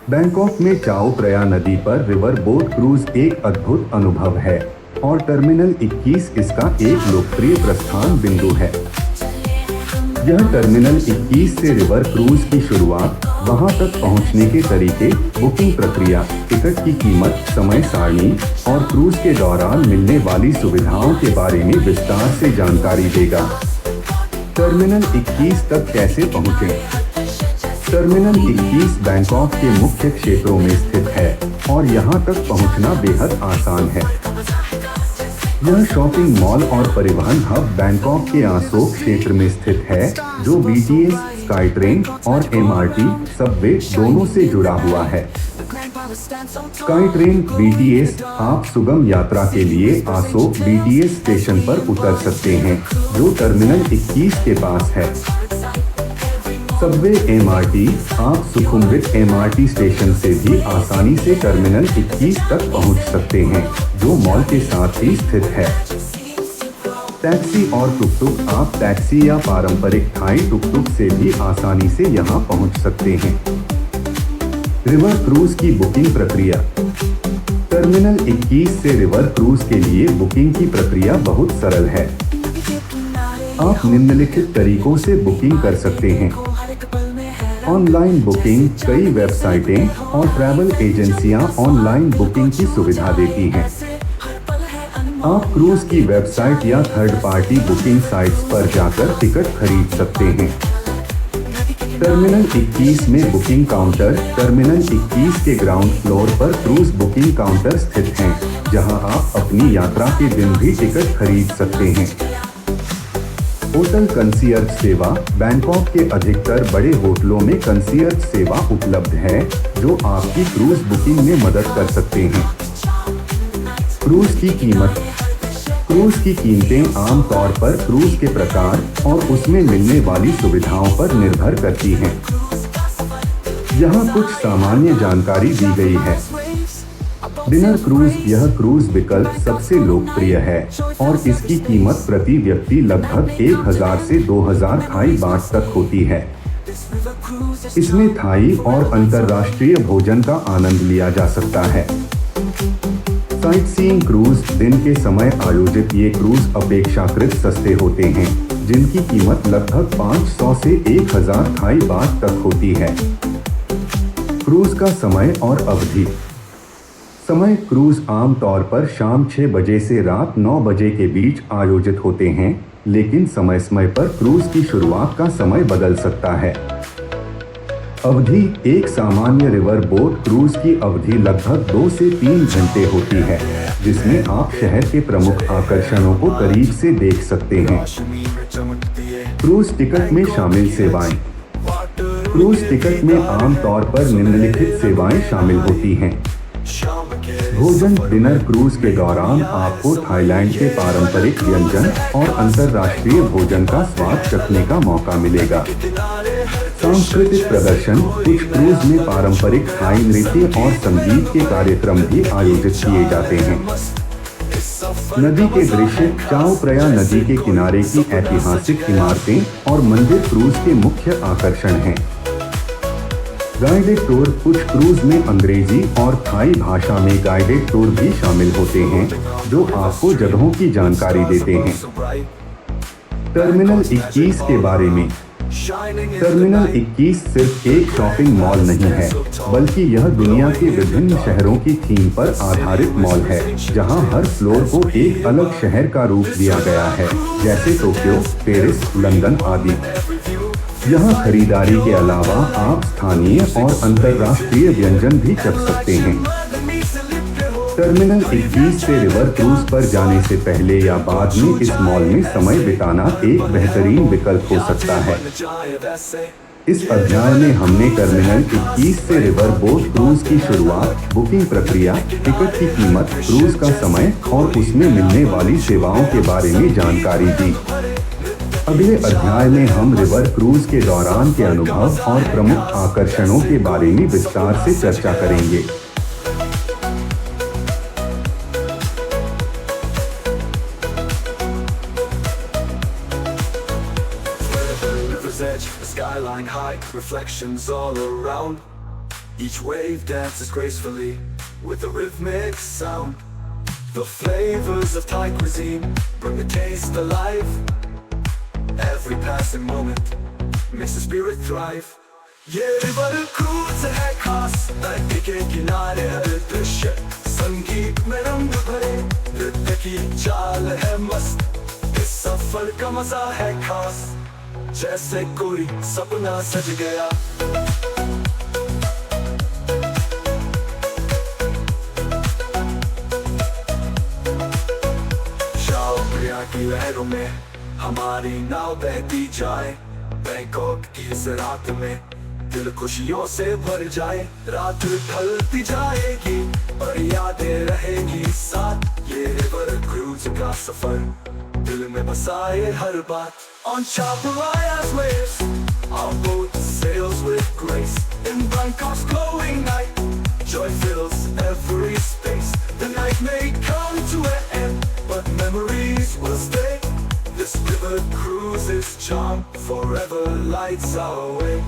Bangkok में चाओ प्रया नदी पर रिवर बोट क्रूज एक अद्भुत अनुभव है और टर्मिनल 21 इसका एक लोकप्रिय प्रस्थान बिंदु है। यह टर्मिनल 21 से रिवर क्रूज की शुरुआत, वहां तक पहुंचने के तरीके, बुकिंग प्रक्रिया, टिकट की कीमत, समय सारणी और क्रूज के दौरान मिलने वाली सुविधाओं के बारे में विस्तार से जानकारी देगा। टर्मिनल 21 तक कैसे पहुंचें? टर्मिनल 21 बैंकॉक के मुख्य क्षेत्रों में स्थित है और यहां तक पहुंचना बेहद आसान है। यह शॉपिंग मॉल और परिवहन हब बैंकॉक के आसोक क्षेत्र में स्थित है, जो BTS, स्काई ट्रेन और MRT सबवे दोनों से जुड़ा हुआ है। स्काई ट्रेन BTS आप सुगम यात्रा के लिए आसोक BTS स्टेशन पर उतर सकते हैं, जो टर्मिनल 21 के पास है। सबवे MRT आप सुखुमविट MRT स्टेशन से भी आसानी से टर्मिनल 21 तक पहुंच सकते हैं, जो मॉल के साथ ही स्थित है। टैक्सी और टुकटुक आप टैक्सी या पारंपरिक थाई टुकटुक से भी आसानी से यहां पहुंच सकते हैं। रिवर क्रूज की बुकिंग प्रक्रिया। टर्मिनल 21 से रिवर क्रूज के लिए बुकिंग की प्रक्रिया बहुत सरल है। आप निम्नलिखित तरीकों से बुकिंग कर सकते हैं। ऑनलाइन बुकिंग, कई वेबसाइटें और ट्रैवल एजेंसियां ऑनलाइन बुकिंग की सुविधा देती हैं। आप क्रूज की वेबसाइट या थर्ड पार्टी बुकिंग साइट्स पर जाकर टिकट खरीद सकते हैं। टर्मिनल 21 में बुकिंग काउंटर। टर्मिनल 21 के ग्राउंड फ्लोर पर क्रूज बुकिंग काउंटर स्थित हैं, जहां आप अपनी यात्रा के दिन भी टिकट खरीद सकते हैं। होटल कंसीयर्ज सेवा। बैंकॉक के अधिकतर बड़े होटलों में कंसीयर्ज सेवा उपलब्ध है, जो आपकी क्रूज बुकिंग में मदद कर सकते हैं। क्रूज की कीमत। क्रूज की कीमतें आमतौर पर क्रूज के प्रकार और उसमें मिलने वाली सुविधाओं पर निर्भर करती हैं। यहाँ कुछ सामान्य जानकारी दी गई है। Dinner cruise. यह क्रूज विकल्प सबसे लोकप्रिय है और इसकी कीमत प्रति व्यक्ति लगभग 1000 से 2000 थाई बाट तक होती है। इसमें थाई और अंतर्राष्ट्रीय भोजन का आनंद लिया जा सकता है। Sight seeing cruise. दिन के समय आयोजित ये क्रूज अपेक्षाकृत सस्ते होते हैं, जिनकी कीमत लगभग 500 से 1000 थाई बाट तक होती है। क्रूज का समय और अवधि। समय। क्रूज आमतौर पर शाम 6 बजे से रात 9 बजे के बीच आयोजित होते हैं, लेकिन समय समय पर क्रूज की शुरुआत का समय बदल सकता है। अवधि। एक सामान्य रिवर बोट क्रूज की अवधि लगभग 2 से 3 घंटे होती है, जिसमें आप शहर के प्रमुख आकर्षणों को करीब से देख सकते हैं। क्रूज टिकट में शामिल सेवाएं। क्रूज टिकट में आमतौर पर निम्नलिखित सेवाएं शामिल होती हैं। भोजन। डिनर क्रूज के दौरान आपको थाईलैंड के पारंपरिक व्यंजन और अंतर्राष्ट्रीय भोजन का स्वाद चखने का मौका मिलेगा। सांस्कृतिक प्रदर्शन। कुछ क्रूज में पारंपरिक थाई नृत्य और संगीत के कार्यक्रम भी आयोजित किए जाते हैं। नदी के दृश्य। चाओ प्रया नदी के किनारे की ऐतिहासिक इमारतें और मंदिर क्रूज के मुख्य आकर्षण हैं। Guided tour. कुछ क्रूज में अंग्रेजी और थाई भाषा में गाइडेड टूर भी शामिल होते हैं, जो आपको जगहों की जानकारी देते हैं। टर्मिनल 21 के बारे में। टर्मिनल 21 सिर्फ एक शॉपिंग मॉल नहीं है, बल्कि यह दुनिया के विभिन्न शहरों की थीम पर आधारित मॉल है, जहां हर फ्लोर को एक अलग शहर का रूप दिया गया है, जैसे टोक्यो, पेरिस, लंदन आदि। यहाँ खरीदारी के अलावा आप स्थानीय और अंतर्राष्ट्रीय व्यंजन भी चख सकते हैं। टर्मिनल 21 से रिवर क्रूज पर जाने से पहले या बाद में इस मॉल में समय बिताना एक बेहतरीन विकल्प हो सकता है। इस अध्याय में हमने टर्मिनल 21 से रिवर बोट क्रूज की शुरुआत, बुकिंग प्रक्रिया, टिकट की कीमत, क्रूज का समय और उसमें मिलने वाली सेवाओं के बारे में जानकारी दी। अगले अध्याय में हम रिवर क्रूज के दौरान के अनुभव और प्रमुख आकर्षणों के बारे में विस्तार से चर्चा करेंगे। Edge, the skyline high, reflections all around. Each wave dances gracefully with a rhythmic sound. The flavors of Thai cuisine bring the taste alive. Every passing moment makes the spirit thrive. ये river cruise है खास, नदी के किनारे दृश्य संगीत में रंग भरे, नृत्य की चाल है मस्त, इस सफर का मजा है खास, जैसे कोई सपना सज गया। की लहरों में हमारी नाव बहती जाए, बैंकॉक की इस रात में दिल खुशियों से भर जाए। रात ढलती जाएगी और यादें रहेंगी साथ, ये रिवर क्रूज का सफर दिल में बसाए हर बात। On Chaparray's waves, our boat sails with grace in Bangkok's glowing night. Joy fills every space. The night may come to an end, but memories will stay. This river cruises charm forever lights our way.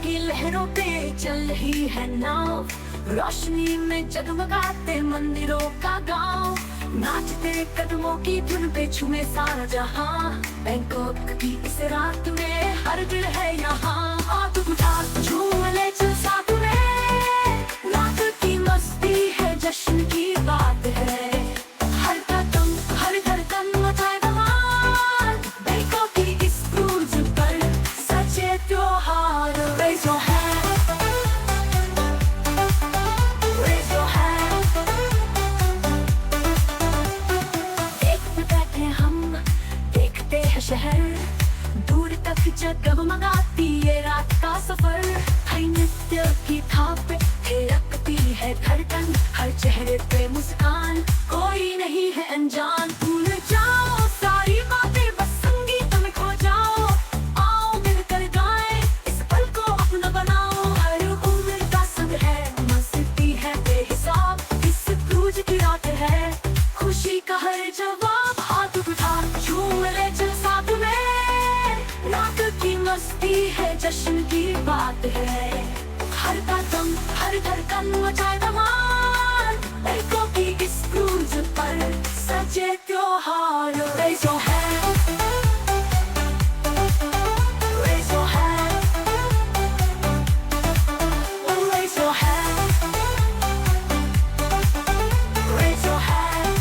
की लहरों पे चल रही है नाव, रोशनी में जगमगाते मंदिरों का गांव, नाचते कदमों की धुन पे झूमे सारा जहां, बैंकॉक की इस रात में हर दिल है यहाँ। हाथ उठा झूम ले चल साथ में, रात की मस्ती है जश्न की बात है, हर कदम हर धड़कन मचाए धमाल, बैंकॉक की इस क्रूज पर सचे त्योहार। Raise your hand, raise your hand। देखते बैठे हम, देखते हैं शहर, दूर तक जगमगाती ये रात का सफर, हाय नृत्य की थाप थिरकती है धड़कन, हर चेहरे पे मुस्कान, कोई नहीं है अनजान। भूल जाओ सारी बातें, बस संगीत में खो जाओ, आओ मिलकर गाएं इस पल को अपना बनाओ, हर उम्र का संग है, मस्ती है बेहिसाब, इस क्रूज की रात है, खुशी का हर जवाब। हाथ उठा झूम ले चल साथ में, रात की मस्ती है जश्न की बात है, हर कदम हर धड़कन मचाए धमाल, बैंकॉक की इस क्रूज पर सजे त्योहार। Raise your hand, raise your hand, raise your hand, raise your hand।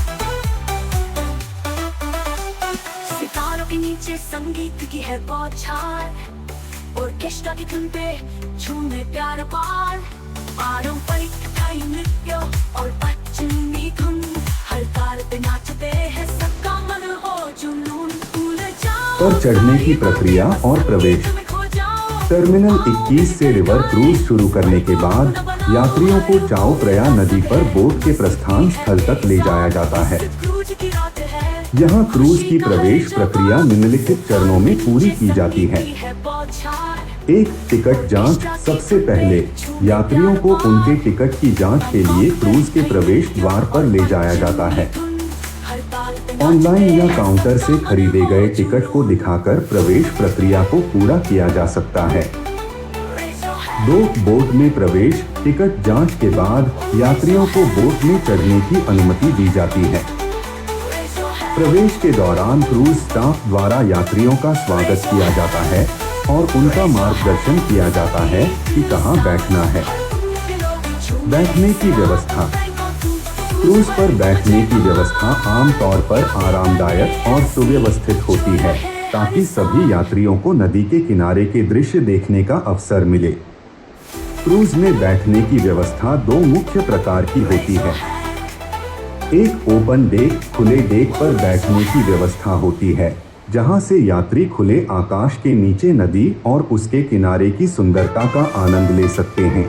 सितारों के नीचे संगीत की है बौछार, ऑर्केस्ट्रा की धुन पे झूमे प्यार पार, पारंपरिक थाई नृत्य और पश्चिमी धुन, हर ताल पे नाचते हैं सबका मन हो जुनून। भूल जाओ पर चढ़ने की प्रक्रिया और प्रवेश। टर्मिनल 21 से रिवर क्रूज शुरू करने के बाद यात्रियों को चाओ प्रया नदी पर बोट के प्रस्थान स्थल तक ले जाया जाता है। यहाँ क्रूज की प्रवेश प्रक्रिया निम्नलिखित चरणों में पूरी की जाती है। एक टिकट जांच। सबसे पहले यात्रियों को उनके टिकट की जांच के लिए क्रूज के प्रवेश द्वार पर ले जाया जाता है। ऑनलाइन या काउंटर से खरीदे गए टिकट को दिखाकर प्रवेश प्रक्रिया को पूरा किया जा सकता है। 2 बोट में प्रवेश। टिकट जांच के बाद यात्रियों को बोट में चढ़ने की अनुमति दी जाती है। प्रवेश के दौरान क्रूज स्टाफ द्वारा यात्रियों का स्वागत किया जाता है और उनका मार्गदर्शन किया जाता है कि कहां बैठना है। बैठने की व्यवस्था। क्रूज पर बैठने की व्यवस्था आमतौर पर आरामदायक और सुव्यवस्थित होती है ताकि सभी यात्रियों को नदी के किनारे के दृश्य देखने का अवसर मिले। क्रूज में बैठने की व्यवस्था 2 मुख्य प्रकार की होती है। एक ओपन डेक, खुले डेक पर बैठने की व्यवस्था होती है जहां से यात्री खुले आकाश के नीचे नदी और उसके किनारे की सुंदरता का आनंद ले सकते हैं।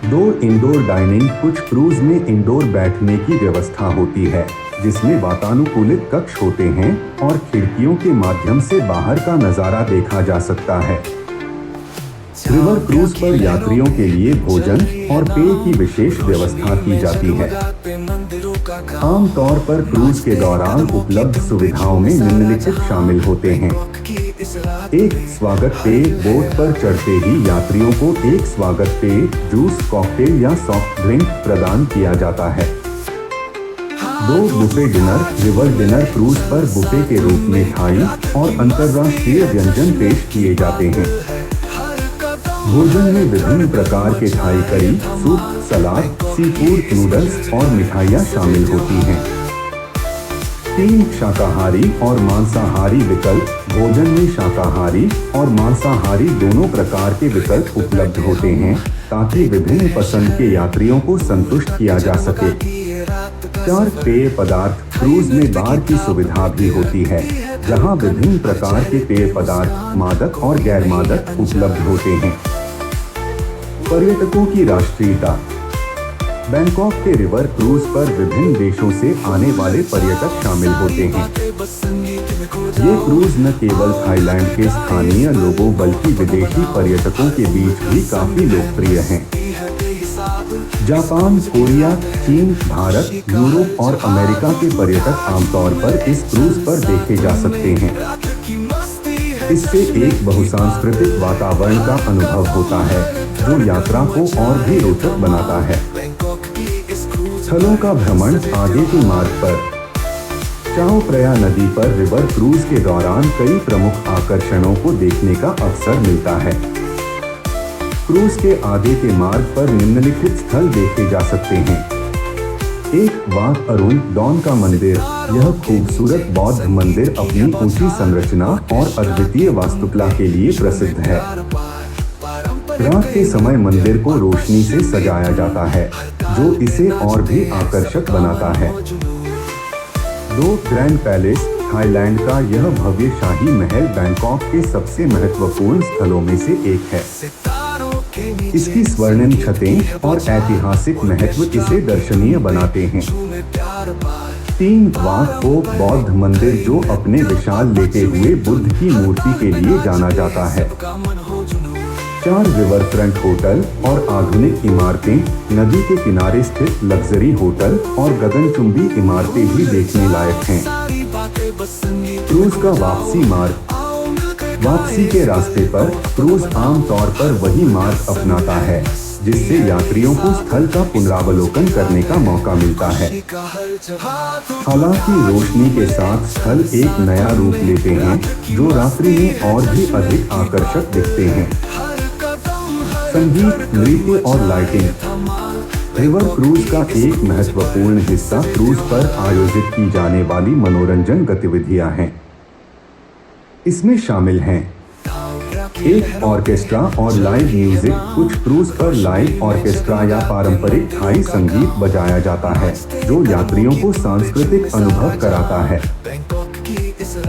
2 इंडोर डाइनिंग। कुछ क्रूज में इंडोर बैठने की व्यवस्था होती है जिसमें वातानुकूलित कक्ष होते हैं और खिड़कियों के माध्यम से बाहर का नजारा देखा जा सकता है। रिवर क्रूज पर यात्रियों के लिए भोजन और पेय की विशेष व्यवस्था की जाती है। आमतौर पर क्रूज के दौरान उपलब्ध सुविधाओं में निम्नलिखित शामिल होते हैं। एक स्वागत पेय, बोट पर चढ़ते ही यात्रियों को एक स्वागत पेय, जूस, कॉकटेल या सॉफ्ट ड्रिंक प्रदान किया जाता है। 2 buffet dinner, river dinner cruise पर बुफे के रूप में थाई और अंतर्राष्ट्रीय व्यंजन पेश किए जाते हैं। भोजन में विभिन्न प्रकार के थाई करी, सूप, सलाद, सी फूड, नूडल्स और मिठाइयाँ शामिल होती हैं। 3 शाकाहारी और मांसाहारी विकल्प, भोजन में शाकाहारी और मांसाहारी दोनों प्रकार के विकल्प उपलब्ध होते हैं ताकि विभिन्न पसंद के यात्रियों को संतुष्ट किया जा सके। 4 पेय पदार्थ, क्रूज में बार की सुविधा भी होती है जहां विभिन्न प्रकार के पेय पदार्थ, मादक और गैर मादक उपलब्ध होते हैं। पर्यटकों की राष्ट्रीयता, बैंकॉक के रिवर क्रूज पर विभिन्न देशों से आने वाले पर्यटक शामिल होते हैं। ये क्रूज न केवल थाईलैंड के स्थानीय लोगों बल्कि विदेशी पर्यटकों के बीच भी काफी लोकप्रिय हैं। जापान, कोरिया, चीन, भारत, यूरोप और अमेरिका के पर्यटक आमतौर पर इस क्रूज पर देखे जा सकते हैं। इससे एक बहुसांस्कृतिक वातावरण का अनुभव होता है जो यात्रा को और भी रोचक बनाता है। स्थलों का भ्रमण, आगे के मार्ग पर चाओ प्रया नदी पर रिवर क्रूज के दौरान कई प्रमुख आकर्षणों को देखने का अवसर मिलता है। क्रूज के आगे के मार्ग पर निम्नलिखित स्थल देखे जा सकते हैं। 1 वाक अरुण डॉन का मंदिर, यह खूबसूरत बौद्ध मंदिर अपनी ऊंची संरचना और अद्वितीय वास्तुकला के लिए प्रसिद्ध है। रात के समय मंदिर को रोशनी से सजाया जाता है जो इसे और भी आकर्षक बनाता है। 2 ग्रैंड पैलेस, थाईलैंड का यह भव्य शाही महल बैंकॉक के सबसे महत्वपूर्ण स्थलों में से एक है। इसकी स्वर्णिम छतें और ऐतिहासिक महत्व इसे दर्शनीय बनाते हैं। 3 वाक ओक बौद्ध मंदिर जो अपने विशाल लेटे हुए बुद्ध की मूर्ति के लिए जाना जाता है। 4 रिवर फ्रंट होटल और आधुनिक इमारतें, नदी के किनारे स्थित लग्जरी होटल और गगनचुंबी इमारतें भी देखने लायक हैं। क्रूज का वापसी मार्ग, वापसी के रास्ते पर क्रूज आमतौर पर वही मार्ग अपनाता है जिससे यात्रियों को स्थल का पुनरावलोकन करने का मौका मिलता है। हालांकि रोशनी के साथ स्थल एक नया रूप लेते हैं जो रात्रि में और भी अधिक आकर्षक दिखते हैं। संगीत, नृत्य और लाइटिंग, रिवर क्रूज का एक महत्वपूर्ण हिस्सा क्रूज पर आयोजित की जाने वाली मनोरंजन गतिविधियां हैं। इसमें शामिल हैं 1 ऑर्केस्ट्रा और लाइव म्यूजिक, कुछ क्रूज पर लाइव ऑर्केस्ट्रा या पारंपरिक थाई संगीत बजाया जाता है जो यात्रियों को सांस्कृतिक अनुभव कराता है।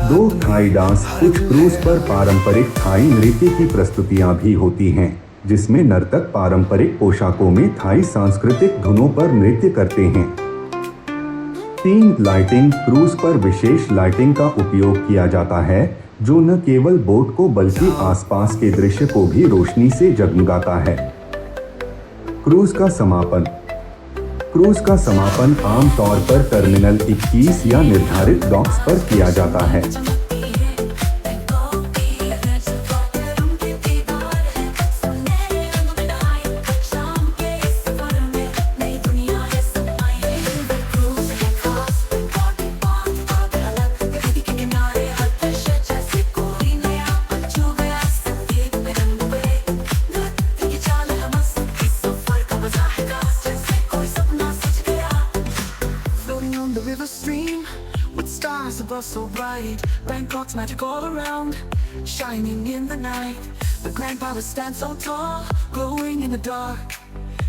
2 थाई डांस, कुछ क्रूज पर पारंपरिक थाई नृत्य की प्रस्तुतियां भी होती हैं जिसमें नर्तक पारंपरिक पोशाकों में थाई सांस्कृतिक धुनों पर नृत्य करते हैं। 3 लाइटिंग, क्रूज पर विशेष लाइटिंग का उपयोग किया जाता है जो न केवल बोट को बल्कि आसपास के दृश्य को भी रोशनी से जगमगाता है। क्रूज का समापन, क्रूज का समापन आमतौर पर टर्मिनल 21 या निर्धारित डॉक्स पर किया जाता है। Above so bright, Bangkok's magic all around, shining in the night. The Grand Palace stands so tall, glowing in the dark.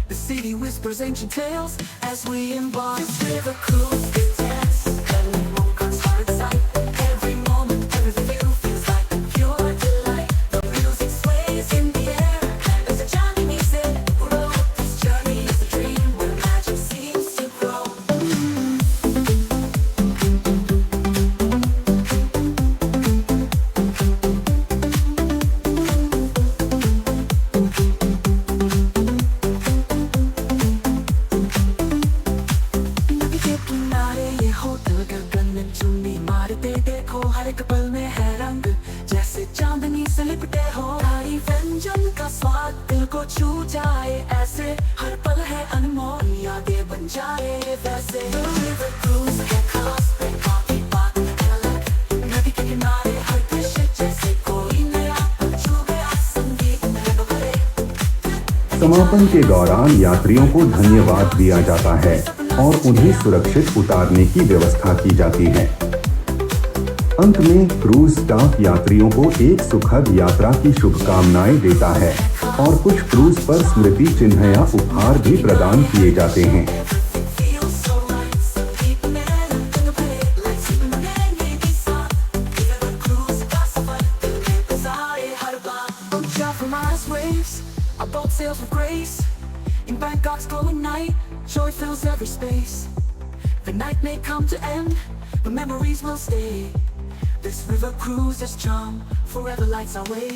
The city whispers ancient tales as we embark. This river cruise is dance, and Bangkok's heart sight. Every moment, every view feels like pure delight. The music sways in the air as the Johnny music grows. This journey is a dream where magic seems to grow. को छू जाए ऐसे, हर पल है अनमोल, यादें बन जाए वैसे। रिवर क्रूज है खास, बैंकॉक की बात अलग, नदी के किनारे हर दृश्य जैसे कोई नया, छू गया संगीत में भरे। समापन के दौरान यात्रियों को धन्यवाद दिया जाता है और उन्हें सुरक्षित उतारने की व्यवस्था की जाती है। अंत में क्रूज स्टाफ यात्रियों को एक सुखद यात्रा की शुभकामनाएं देता है और कुछ क्रूज पर स्मृति चिन्ह या उपहार भी प्रदान किए जाते हैं। Our boat sails with grace in Bangkok's glowing night. Joy fills every space. The night may come to end, but memories will stay. This river cruise is charm, forever lights our way.